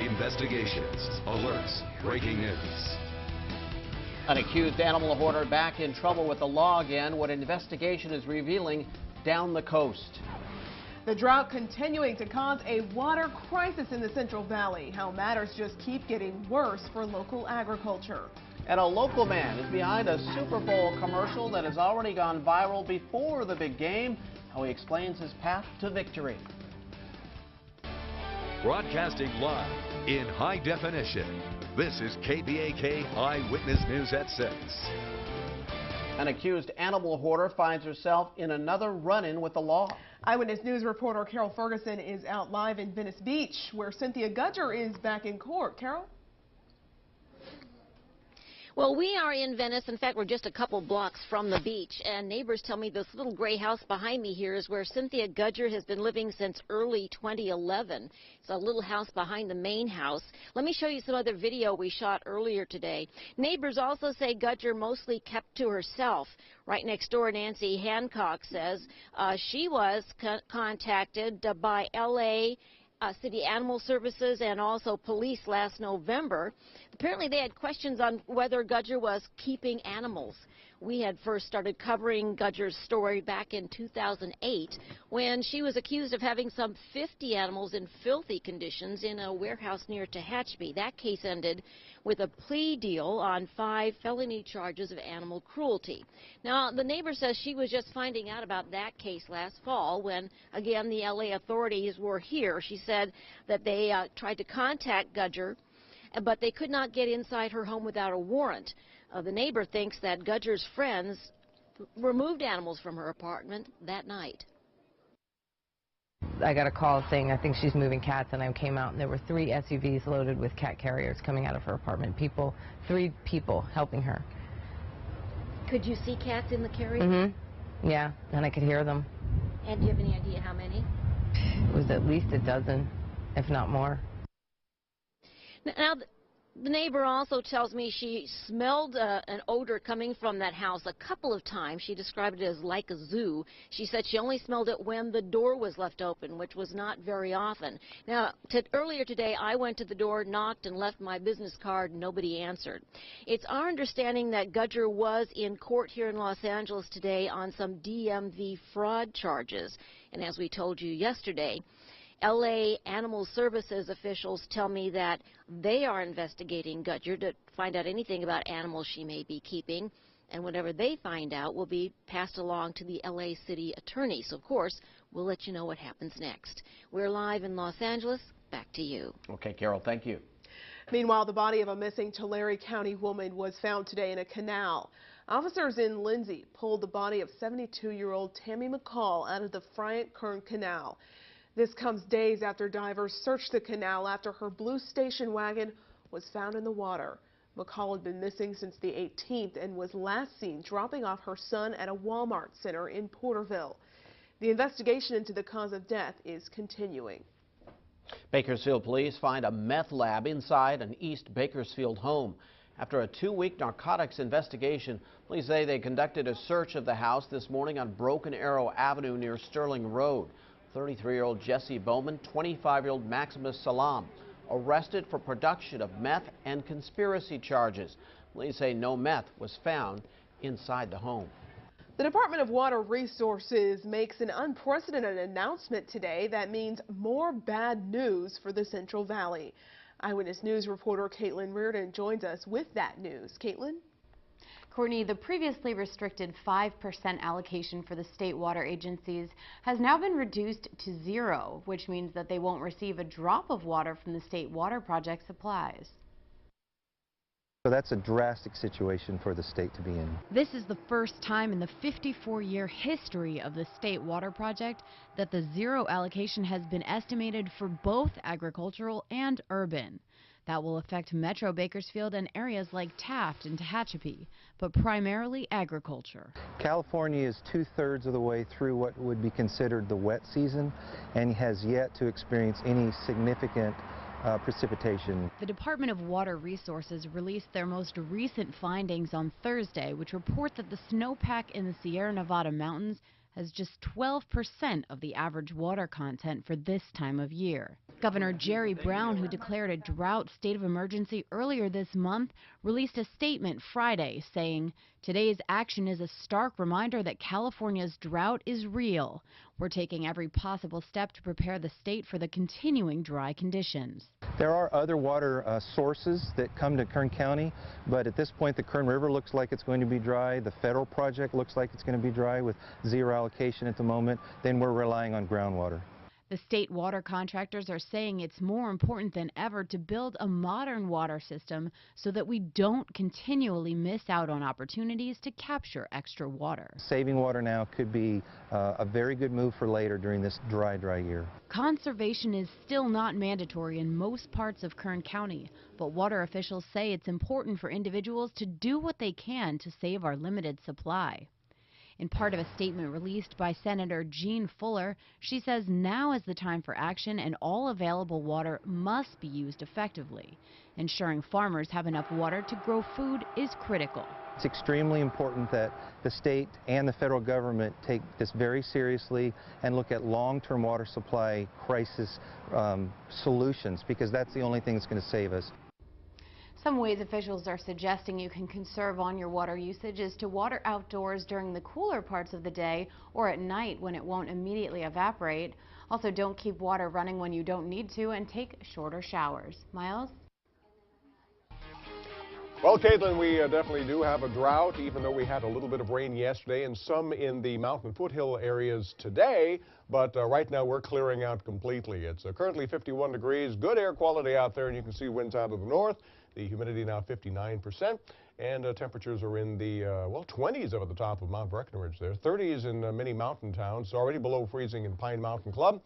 Investigations, alerts, breaking news. An accused animal hoarder back in trouble with the law again. What an investigation is revealing down the coast. The drought continuing to cause a water crisis in the Central Valley. How matters just keep getting worse for local agriculture. And a local man is behind a Super Bowl commercial that has already gone viral before the big game. How he explains his path to victory. Broadcasting live in high definition. This is KBAK Eyewitness News at 6. An accused animal hoarder finds herself in another run-in with the law. Eyewitness News reporter Carol Ferguson is out live in Venice Beach, where Cynthia Gudger is back in court. Carol? Well, we are in Venice. In fact, we're just a couple blocks from the beach, and neighbors tell me this little gray house behind me here is where Cynthia Gudger has been living since early 2011. It's a little house behind the main house. Let me show you some other video we shot earlier today. Neighbors also say Gudger mostly kept to herself. Right next door, Nancy Hancock says she was contacted by L.A. City Animal Services and also police last November. Apparently they had questions on whether Gudger was keeping animals. We had first started covering Gudger's story back in 2008 when she was accused of having some 50 animals in filthy conditions in a warehouse near Tehachapi. That case ended with a plea deal on 5 felony charges of animal cruelty. Now, the neighbor says she was just finding out about that case last fall when, again, the L.A. authorities were here. She said that they tried to contact Gudger, but they could not get inside her home without a warrant. The neighbor thinks that Gudger's friends removed animals from her apartment that night. I got a call saying I think she's moving cats, and I came out and there were 3 SUVs loaded with cat carriers coming out of her apartment. 3 people helping her. Could you see cats in the carrier? Mm-hmm. Yeah, and I could hear them. And do you have any idea how many? It was at least a dozen, if not more. Now, the neighbor also tells me she smelled an odor coming from that house a couple of times. She described it as like a zoo. She said she only smelled it when the door was left open, which was not very often. Now, earlier today, I went to the door, knocked, and left my business card. Nobody answered. It's our understanding that Gudger was in court here in Los Angeles today on some DMV fraud charges. And as we told you yesterday, L.A. Animal Services officials tell me that they are investigating Gudger to find out anything about animals she may be keeping, and whatever they find out will be passed along to the L.A. City Attorney. So, of course, we'll let you know what happens next. We're live in Los Angeles. Back to you. Okay, Carol, thank you. Meanwhile, the body of a missing Tulare County woman was found today in a canal. Officers in Lindsay pulled the body of 72-year-old Tammy McCall out of the Friant Kern Canal. This comes days after divers searched the canal after her blue station wagon was found in the water. McCall had been missing since the 18th and was last seen dropping off her son at a Walmart center in Porterville. The investigation into the cause of death is continuing. Bakersfield police find a meth lab inside an East Bakersfield home. After a 2-week narcotics investigation, police say they conducted a search of the house this morning on Broken Arrow Avenue near Sterling Road. 33-year-old Jesse Bowman, 25-year-old Maximus Salam, arrested for production of meth and conspiracy charges. Police say no meth was found inside the home. The Department of Water Resources makes an unprecedented announcement today that means more bad news for the Central Valley. Eyewitness News reporter Caitlin Reardon joins us with that news. Caitlin? Courtney, the previously restricted 5% allocation for the state water agencies has now been reduced to 0, which means that they won't receive a drop of water from the state water project supplies. So that's a drastic situation for the state to be in. This is the first time in the 54-year history of the state water project that the 0 allocation has been estimated for both agricultural and urban. That will affect Metro Bakersfield and areas like Taft and Tehachapi, but primarily agriculture. California is 2/3 of the way through what would be considered the wet season and has yet to experience any significant precipitation. The Department of Water Resources released their most recent findings on Thursday, which report that the snowpack in the Sierra Nevada mountains has just 12% of the average water content for this time of year. Governor Jerry Brown, who declared a drought state of emergency earlier this month, released a statement Friday saying, "Today's action is a stark reminder that California's drought is real. We're taking every possible step to prepare the state for the continuing dry conditions." There are other water sources that come to Kern County, but at this point the Kern River looks like it's going to be dry. The federal project looks like it's going to be dry with zero allocation at the moment. Then we're relying on groundwater. The state water contractors are saying it's more important than ever to build a modern water system so that we don't continually miss out on opportunities to capture extra water. Saving water now could be a very good move for later during this dry year. Conservation is still not mandatory in most parts of Kern County, but water officials say it's important for individuals to do what they can to save our limited supply. In part of a statement released by Senator Jean Fuller, she says now is the time for action and all available water must be used effectively. Ensuring farmers have enough water to grow food is critical. It's extremely important that the state and the federal government take this very seriously and look at long-term water supply crisis solutions, because that's the only thing that's going to save us. Some ways officials are suggesting you can conserve on your water usage is to water outdoors during the cooler parts of the day or at night when it won't immediately evaporate. Also, don't keep water running when you don't need to and take shorter showers. Miles? Well, Caitlin, we definitely do have a drought, even though we had a little bit of rain yesterday and some in the mountain foothill areas today. But right now we're clearing out completely. It's currently 51 degrees, good air quality out there, and you can see winds out of the north. The humidity now 59%, and temperatures are in the, 20s over the top of Mount Breckenridge there. 30s in many mountain towns, already below freezing in Pine Mountain Club.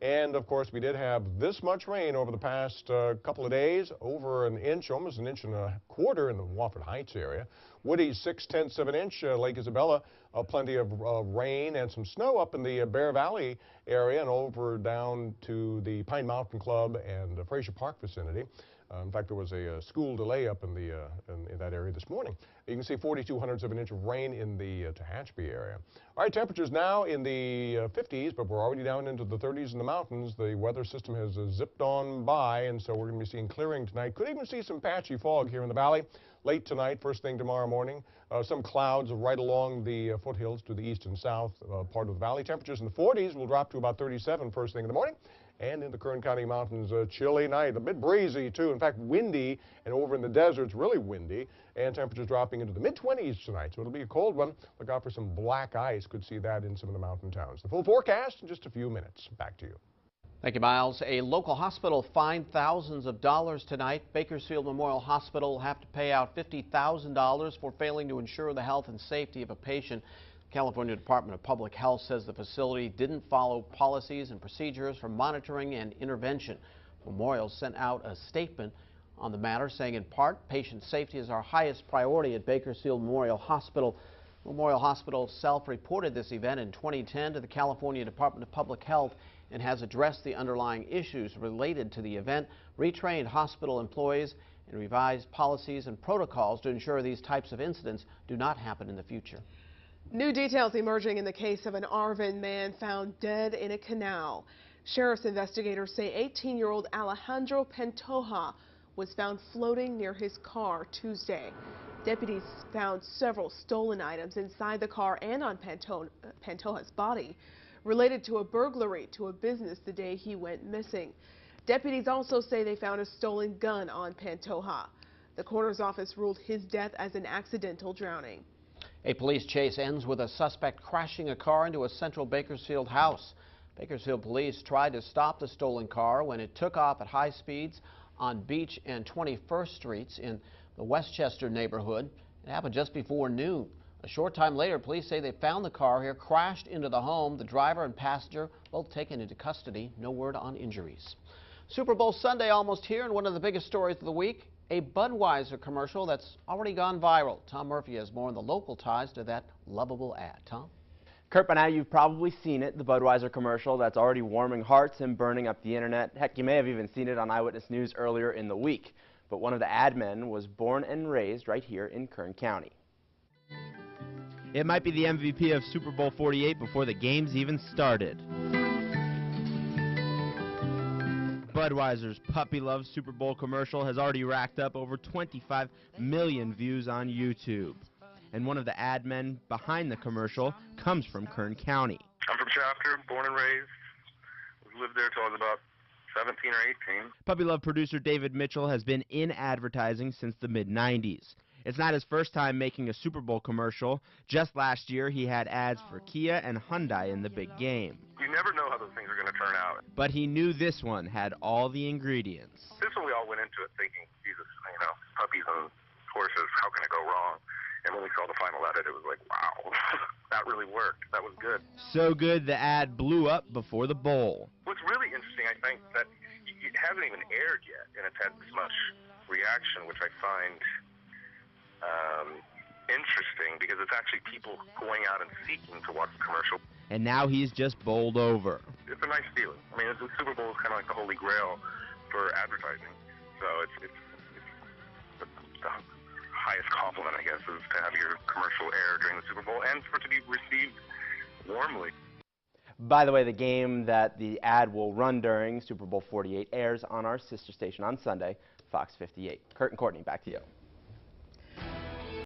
And, of course, we did have this much rain over the past couple of days, over an inch, almost an inch and a quarter in the Wofford Heights area. Woody's 6/10 of an inch, Lake Isabella, plenty of rain and some snow up in the Bear Valley area and over down to the Pine Mountain Club and Fraser Park vicinity. In fact, there was a school delay up in that area this morning. You can see 0.42 of an inch of rain in the Tehachapi area. All right, temperatures now in the 50s, but we're already down into the 30s in the mountains. The weather system has zipped on by, and so we're going to be seeing clearing tonight. Could even see some patchy fog here in the valley late tonight, first thing tomorrow morning. Some clouds right along the foothills to the east and south part of the valley. Temperatures in the 40s will drop to about 37 first thing in the morning. And in the Kern County mountains, a chilly night, a bit breezy too. In fact, windy, and over in the deserts, really windy. And temperatures dropping into the mid-20s tonight, so it'll be a cold one. Look out for some black ice. Could see that in some of the mountain towns. The full forecast in just a few minutes. Back to you. Thank you, Miles. A local hospital fined thousands of dollars tonight. Bakersfield Memorial Hospital will have to pay out $50,000 for failing to ensure the health and safety of a patient. California Department of Public Health says the facility didn't follow policies and procedures for monitoring and intervention. Memorial sent out a statement on the matter saying, in part, patient safety is our highest priority at Bakersfield Memorial Hospital. Memorial Hospital self-reported this event in 2010 to the California Department of Public Health and has addressed the underlying issues related to the event, retrained hospital employees, and revised policies and protocols to ensure these types of incidents do not happen in the future. New details emerging in the case of an Arvin man found dead in a canal. Sheriff's investigators say 18-year-old Alejandro Pantoja was found floating near his car Tuesday. Deputies found several stolen items inside the car and on Pantoja's body, related to a burglary to a business the day he went missing. Deputies also say they found a stolen gun on Pantoja. The coroner's office ruled his death as an accidental drowning. A police chase ends with a suspect crashing a car into a central Bakersfield house. Bakersfield police tried to stop the stolen car when it took off at high speeds on Beach and 21st Streets in the Westchester neighborhood. It happened just before noon. A short time later, police say they found the car here, crashed into the home. The driver and passenger both taken into custody. No word on injuries. Super Bowl Sunday almost here, and one of the biggest stories of the week, a Budweiser commercial that's already gone viral. Tom Murphy has more on the local ties to that lovable ad. Tom? Kurt, by now you've probably seen it, the Budweiser commercial that's already warming hearts and burning up the internet. Heck, you may have even seen it on Eyewitness News earlier in the week. But one of the ad men was born and raised right here in Kern County. It might be the MVP of Super Bowl 48 before the games even started. Budweiser's Puppy Love Super Bowl commercial has already racked up over 25 million views on YouTube. And one of the ad men behind the commercial comes from Kern County. I'm from Shafter, born and raised. Lived there till I was about 17 or 18. Puppy Love producer David Mitchell has been in advertising since the mid-90s. It's not his first time making a Super Bowl commercial. Just last year, he had ads for Kia and Hyundai in the big game. You never know how those things are going to turn out. But he knew this one had all the ingredients. This one we all went into it thinking, Jesus, puppies and horses, how can it go wrong? And when we saw the final edit, it was like, wow, that really worked. That was good. So good, the ad blew up before the bowl. What's really interesting, I think, that it hasn't even aired yet, and it's had this much reaction, which I find interesting, because it's actually people going out and seeking to watch the commercial. And now he's just bowled over. It's a nice feeling. I mean, the Super Bowl is kind of like the holy grail for advertising. So it's the highest compliment, I guess, is to have your commercial air during the Super Bowl and for it to be received warmly. By the way, the game that the ad will run during, Super Bowl 48, airs on our sister station on Sunday, Fox 58. Kurt and Courtney, back to you.